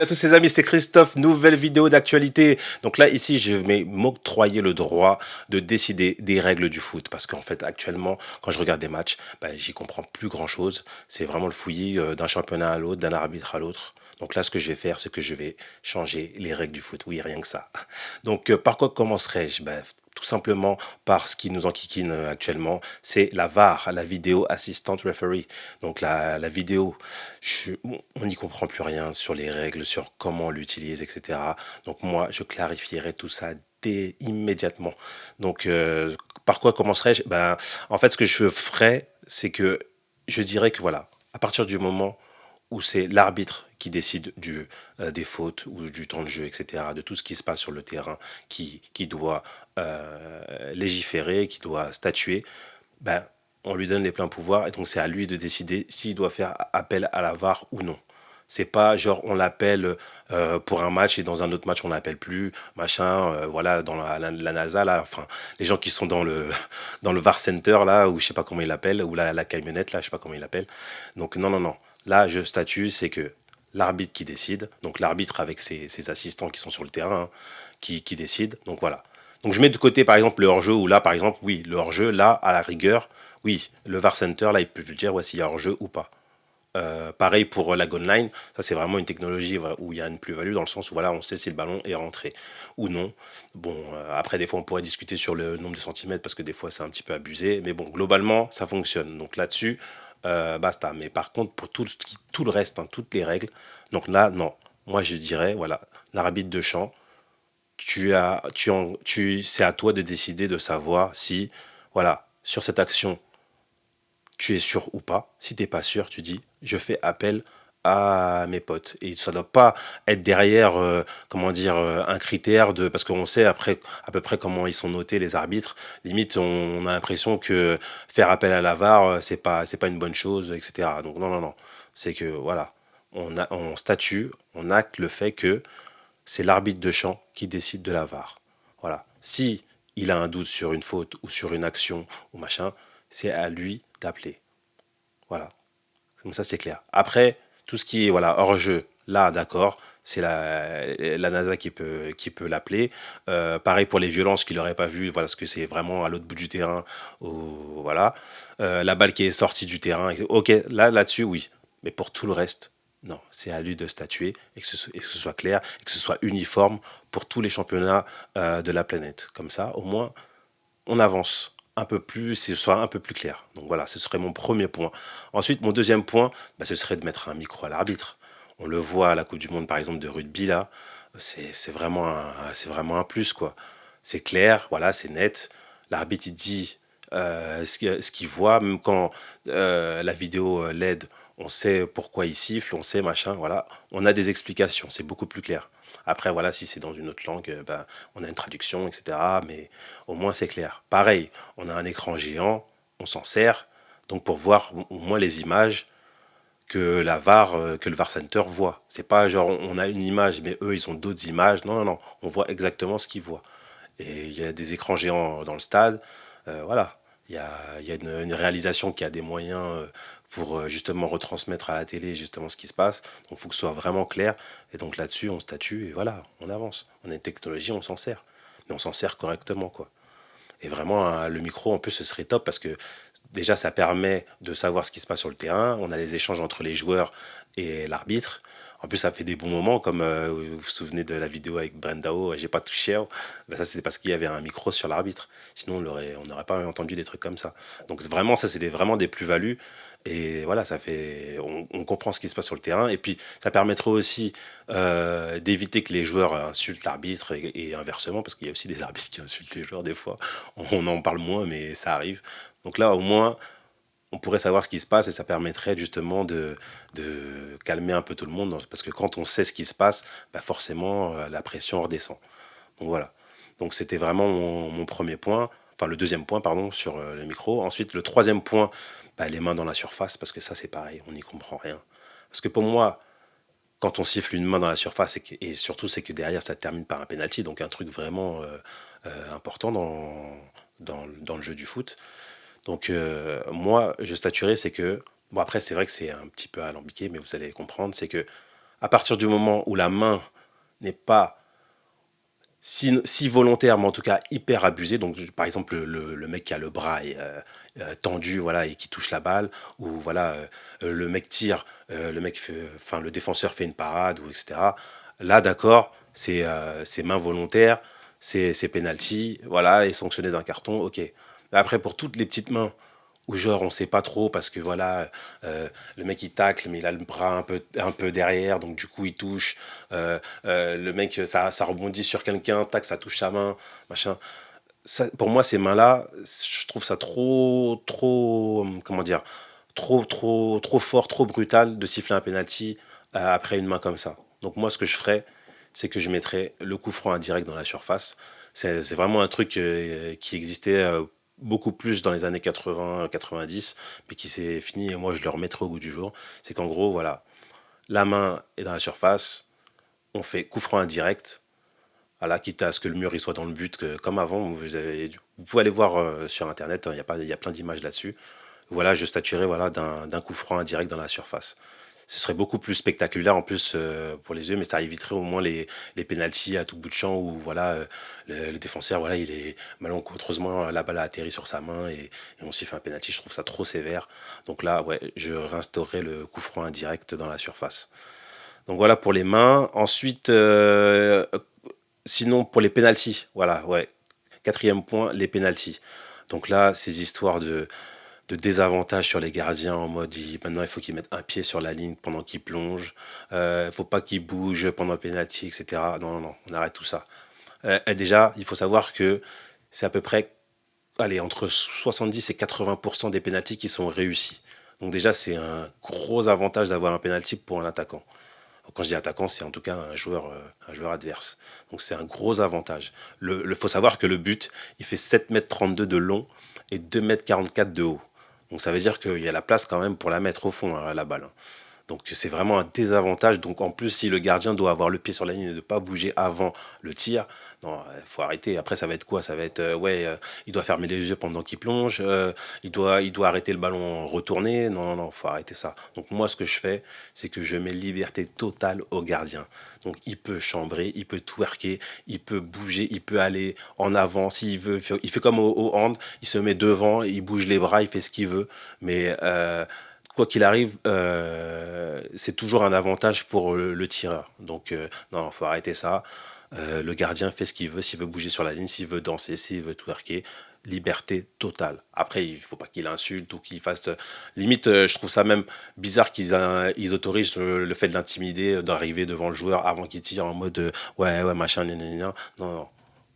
À tous ces amis, c'est Christophe, nouvelle vidéo d'actualité. Donc là, ici, je vais m'octroyer le droit de décider des règles du foot. Parce qu'en fait, actuellement, quand je regarde des matchs, j'y comprends plus grand-chose. C'est vraiment le fouillis d'un championnat à l'autre, d'un arbitre à l'autre. Donc là, ce que je vais faire, c'est que je vais changer les règles du foot. Oui, rien que ça. Donc, par quoi commencerai-je? Tout simplement par ce qui nous enquiquine actuellement, c'est la VAR, la vidéo assistant referee. Donc la vidéo, on n'y comprend plus rien sur les règles, sur comment on l'utilise, etc. Donc moi, je clarifierai tout ça immédiatement. Donc par quoi commencerai-je? En fait, ce que je ferai, c'est que je dirais que voilà, à partir du moment où c'est l'arbitre qui décide des fautes ou du temps de jeu, etc., de tout ce qui se passe sur le terrain, qui doit légiférer, qui doit statuer, ben, on lui donne les pleins pouvoirs et donc c'est à lui de décider s'il doit faire appel à la VAR ou non. C'est pas genre on l'appelle pour un match et dans un autre match on l'appelle plus, machin, voilà, dans la NASA, là, enfin, les gens qui sont dans le VAR Center, là, ou je sais pas comment ils l'appellent, ou la camionnette, là, je sais pas comment ils l'appellent. Donc non, non, non. Là, je statue, c'est que l'arbitre qui décide, donc l'arbitre avec ses assistants qui sont sur le terrain, hein, qui décide, donc voilà. Donc je mets de côté par exemple le hors-jeu, où là par exemple, oui, le hors-jeu, là, à la rigueur, oui, le VAR Center, là, il peut le dire ouais, s'il y a hors-jeu ou pas. Pareil pour la goal line, ça c'est vraiment une technologie où il y a une plus-value dans le sens où voilà, on sait si le ballon est rentré ou non. Bon, après des fois on pourrait discuter sur le nombre de centimètres parce que des fois c'est un petit peu abusé, mais bon, globalement ça fonctionne. Donc là-dessus, basta. Mais par contre pour tout le reste, hein, toutes les règles, donc là non, moi je dirais voilà, l'arbitre de champ, c'est à toi de décider de savoir si voilà, sur cette action tu es sûr ou pas. Si t'es pas sûr, tu dis je fais appel à mes potes. Et ça doit pas être derrière, comment dire, un critère de parce qu'on sait après à peu près comment ils sont notés les arbitres. Limite, on a l'impression que faire appel à la VAR, c'est pas une bonne chose, etc. Donc non non non, c'est que voilà, on statue, on acte le fait que c'est l'arbitre de champ qui décide de la VAR. Voilà. Si il a un doute sur une faute ou sur une action ou machin, c'est à lui d'appeler. Voilà. Comme ça, c'est clair. Après, tout ce qui est voilà, hors jeu, là, d'accord, c'est la NASA qui peut l'appeler. Pareil pour les violences qu'il n'aurait pas vues, voilà, parce que c'est vraiment à l'autre bout du terrain. Voilà. La balle qui est sortie du terrain. Ok, là-dessus, oui. Mais pour tout le reste, non. C'est à lui de statuer et que ce soit clair et que ce soit uniforme pour tous les championnats de la planète. Comme ça, au moins, on avance un peu plus, ce soit un peu plus clair. Donc voilà, ce serait mon premier point. Ensuite, mon deuxième point, ce serait de mettre un micro à l'arbitre. On le voit à la Coupe du Monde, par exemple, de rugby, là, c'est vraiment un plus, quoi. C'est clair, voilà, c'est net. L'arbitre, il dit ce qu'il voit, même quand la vidéo l'aide, on sait pourquoi il siffle, on sait machin, voilà. On a des explications, c'est beaucoup plus clair. Après, voilà, si c'est dans une autre langue, on a une traduction, etc. Mais au moins, c'est clair. Pareil, on a un écran géant, on s'en sert, donc pour voir au moins les images que que le VAR Center voit. C'est pas genre on a une image, mais eux, ils ont d'autres images. Non, non, non, on voit exactement ce qu'ils voient. Et il y a des écrans géants dans le stade. Voilà. Il y a une réalisation qui a des moyens pour justement retransmettre à la télé justement ce qui se passe. Donc il faut que ce soit vraiment clair. Et donc là-dessus, on statue et voilà, on avance. On a une technologie, on s'en sert. Mais on s'en sert correctement, quoi. Et vraiment, le micro, en plus, ce serait top parce que déjà, ça permet de savoir ce qui se passe sur le terrain. On a les échanges entre les joueurs et l'arbitre. En plus, ça fait des bons moments, comme vous vous souvenez de la vidéo avec Brendao, j'ai pas touché. Ça, c'était parce qu'il y avait un micro sur l'arbitre. Sinon, on n'aurait pas entendu des trucs comme ça. Donc, vraiment, ça, c'est vraiment des plus-values. Et voilà, on comprend ce qui se passe sur le terrain. Et puis, ça permettrait aussi d'éviter que les joueurs insultent l'arbitre et inversement, parce qu'il y a aussi des arbitres qui insultent les joueurs des fois. On en parle moins, mais ça arrive. Donc là, au moins, on pourrait savoir ce qui se passe et ça permettrait justement de calmer un peu tout le monde. Parce que quand on sait ce qui se passe, forcément, la pression redescend. Donc voilà. Donc c'était vraiment mon premier point. Enfin, le deuxième point, pardon, sur le micro. Ensuite, le troisième point, les mains dans la surface, parce que ça, c'est pareil, on n'y comprend rien. Parce que pour moi, quand on siffle une main dans la surface, et surtout, c'est que derrière, ça termine par un penalty, donc un truc vraiment important dans le jeu du foot. Donc moi, je statuerai, c'est que, bon après c'est vrai que c'est un petit peu alambiqué, mais vous allez comprendre, c'est que À partir du moment où la main n'est pas si volontaire, mais en tout cas hyper abusé. Donc, par exemple, le mec qui a le bras tendu, voilà, et qui touche la balle, ou voilà, le mec tire, enfin, le défenseur fait une parade, ou etc. Là, d'accord, c'est main volontaire, c'est penalty, voilà, et sanctionné d'un carton, ok. Mais après, pour toutes les petites mains où genre on sait pas trop parce que voilà, le mec il tacle mais il a le bras un peu derrière, donc du coup il touche, le mec ça rebondit sur quelqu'un, tac, ça touche sa main, machin. Ça, pour moi, ces mains là, je trouve ça trop comment dire, trop fort, trop brutal de siffler un penalty après une main comme ça. Donc moi, ce que je ferais, c'est que je mettrais le coup franc indirect dans la surface. C'est vraiment un truc qui existait beaucoup plus dans les années 80-90, mais qui s'est fini, et moi je le remettrai au goût du jour. C'est qu'en gros, voilà, la main est dans la surface, on fait coup franc indirect, voilà, quitte à ce que le mur il soit dans le but, comme avant. Vous pouvez aller voir sur internet, hein, il y a plein d'images là-dessus. Voilà, je statuerais voilà, d'un coup franc indirect dans la surface. Ce serait beaucoup plus spectaculaire en plus pour les yeux, mais ça éviterait au moins les pénaltys à tout bout de champ où voilà, le défenseur, voilà, il est malencontreusement, la balle a atterri sur sa main et on s'y fait un pénalty. Je trouve ça trop sévère. Donc là, ouais, je réinstaurerai le coup franc indirect dans la surface. Donc voilà pour les mains. Ensuite, sinon pour les pénaltys, voilà, ouais. Quatrième point, les pénaltys. Donc là, ces histoires de désavantage sur les gardiens en mode maintenant il faut qu'ils mettent un pied sur la ligne pendant qu'ils plongent, faut pas qu'ils bougent pendant le penalty, etc. Non, non, non, on arrête tout ça. Et déjà, il faut savoir que c'est à peu près allez, entre 70 et 80% des pénaltys qui sont réussis. Donc déjà, c'est un gros avantage d'avoir un penalty pour un attaquant. Quand je dis attaquant, c'est en tout cas un joueur adverse. Donc c'est un gros avantage. Faut savoir que le but, il fait 7,32 m de long et 2,44 m de haut. Donc ça veut dire qu'il y a la place quand même pour la mettre au fond, hein, la balle. Donc c'est vraiment un désavantage. Donc en plus, si le gardien doit avoir le pied sur la ligne et ne pas bouger avant le tir, non, il faut arrêter. Après, ça va être quoi? Ça va être, il doit fermer les yeux pendant qu'il plonge, il doit arrêter le ballon retourné. Non, non, non, faut arrêter ça. Donc moi, ce que je fais, c'est que je mets liberté totale au gardien. Donc il peut chambrer, il peut twerker, il peut bouger, il peut aller en avant s'il veut. Il fait comme au hand, il se met devant, il bouge les bras, il fait ce qu'il veut. Mais quoi qu'il arrive, c'est toujours un avantage pour le tireur. Donc, non, il faut arrêter ça. Le gardien fait ce qu'il veut, s'il veut bouger sur la ligne, s'il veut danser, s'il veut twerker. Liberté totale. Après, il faut pas qu'il insulte ou qu'il fasse. Limite, je trouve ça même bizarre ils autorisent le fait de l'intimider, d'arriver devant le joueur avant qu'il tire en mode ouais, ouais, machin, gna, gna, gna. Non, non,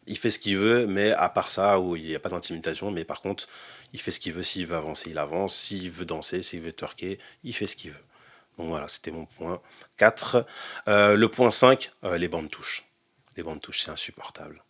il fait ce qu'il veut, mais à part ça, où il n'y a pas d'intimidation, mais par contre, il fait ce qu'il veut, s'il veut avancer, il avance, s'il veut danser, s'il veut twerker, il fait ce qu'il veut. Donc voilà, c'était mon point 4. Le point 5, les bandes touches. Les bandes touches, c'est insupportable.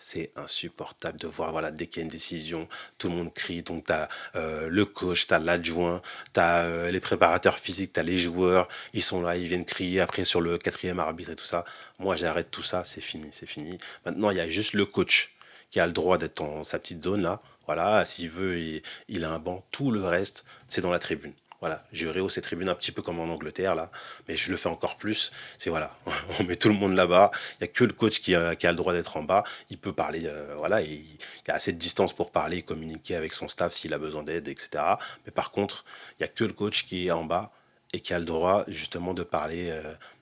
C'est insupportable de voir, voilà, dès qu'il y a une décision, tout le monde crie. Donc, tu as le coach, tu as l'adjoint, tu as les préparateurs physiques, tu as les joueurs. Ils sont là, ils viennent crier après sur le quatrième arbitre et tout ça. Moi, j'arrête tout ça, c'est fini, c'est fini. Maintenant, il y a juste le coach qui a le droit d'être dans sa petite zone là. Voilà, s'il veut, il a un banc. Tout le reste, c'est dans la tribune. Voilà, je rehausse ces tribunes un petit peu comme en Angleterre là, mais je le fais encore plus. C'est voilà, on met tout le monde là-bas. Il y a que le coach qui a le droit d'être en bas. Il peut parler, voilà, il y a assez de distance pour parler et communiquer avec son staff s'il a besoin d'aide, etc. Mais par contre, il y a que le coach qui est en bas et qui a le droit justement de parler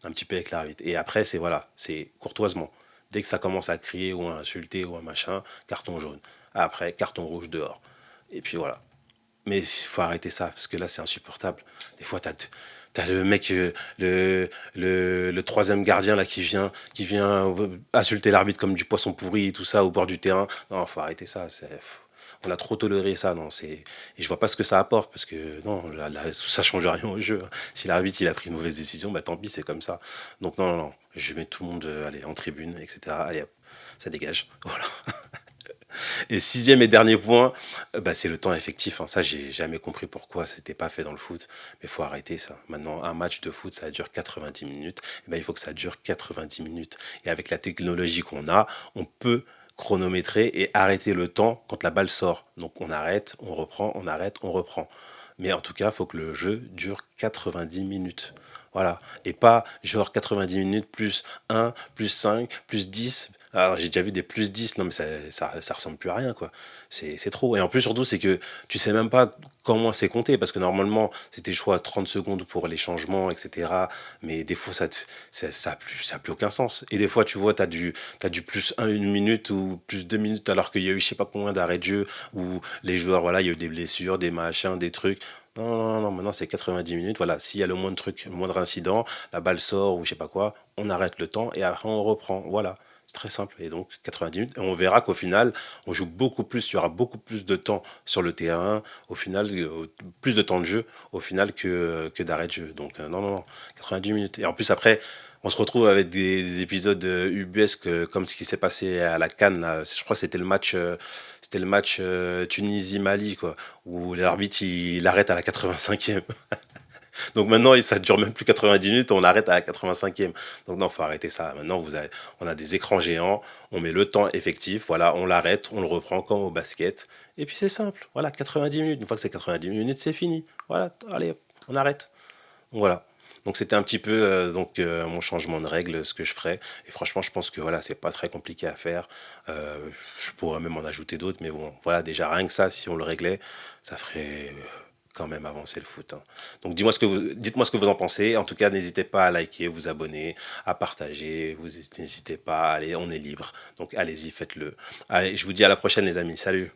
un petit peu avec l'arbitre. Et après, c'est voilà, c'est courtoisement. Dès que ça commence à crier ou à insulter ou à machin, carton jaune. Après, carton rouge dehors. Et puis voilà. Mais il faut arrêter ça, parce que là, c'est insupportable. Des fois, t'as le mec, le troisième gardien là qui vient insulter l'arbitre comme du poisson pourri et tout ça au bord du terrain. Non, faut arrêter ça. On a trop toléré ça. Non, et je vois pas ce que ça apporte, parce que non, là, ça change rien au jeu. Si l'arbitre il a pris une mauvaise décision, bah tant pis, c'est comme ça. Donc non, non, non. Je mets tout le monde, allez, en tribune, etc. Allez, hop, ça dégage. Voilà. Et sixième et dernier point, bah, c'est le temps effectif, hein. Ça, j'ai jamais compris pourquoi c'était pas fait dans le foot. Mais il faut arrêter ça. Maintenant, un match de foot, ça dure 90 minutes. Et ben, il faut que ça dure 90 minutes. Et avec la technologie qu'on a, on peut chronométrer et arrêter le temps quand la balle sort. Donc on arrête, on arrête, on reprend. Mais en tout cas, il faut que le jeu dure 90 minutes. Voilà. Et pas genre 90 minutes plus un plus 5 plus 10. Alors j'ai déjà vu des plus 10 non mais ça ressemble plus à rien quoi. C'est trop. Et en plus surtout c'est que tu sais même pas comment c'est compté parce que normalement c'était choix 30 secondes pour les changements, etc. Mais des fois ça a plus aucun sens. Et des fois tu vois t'as du plus un une minute ou plus 2 minutes alors qu'il y a eu je sais pas combien d'arrêts de jeu où les joueurs, voilà, il y a eu des blessures, des machins, des trucs. Non, non, non, non, maintenant c'est 90 minutes. Voilà, s'il y a le moindre truc, le moindre incident, la balle sort ou je sais pas quoi, on arrête le temps et après on reprend. Voilà, c'est très simple. Et donc 90 minutes, et on verra qu'au final, on joue beaucoup plus, il y aura beaucoup plus de temps sur le terrain, au final, plus de temps de jeu, au final, que d'arrêt de jeu. Donc non, non, non, 90 minutes. Et en plus après, on se retrouve avec des épisodes ubuesques comme ce qui s'est passé à la CAN. Là. Je crois que c'était le match Tunisie-Mali, quoi, où l'arbitre il arrête à la 85e. Donc maintenant, ça dure même plus 90 minutes, on arrête à la 85e. Donc non, faut arrêter ça. Maintenant, on a des écrans géants, on met le temps effectif, voilà, on l'arrête, on le reprend comme au basket. Et puis c'est simple, voilà, 90 minutes. Une fois que c'est 90 minutes, c'est fini. Voilà, allez, on arrête. Voilà. Donc c'était un petit peu mon changement de règle, ce que je ferais. Et franchement, je pense que voilà, c'est pas très compliqué à faire. Euh, je pourrais même en ajouter d'autres, mais bon, voilà, déjà rien que ça, si on le réglait, ça ferait quand même avancer le foot. Hein. Donc dites-moi ce que vous en pensez. En tout cas, n'hésitez pas à liker, vous abonner, à partager. Vous n'hésitez pas, allez, on est libre. Donc allez-y, faites-le. Allez, je vous dis à la prochaine, les amis. Salut.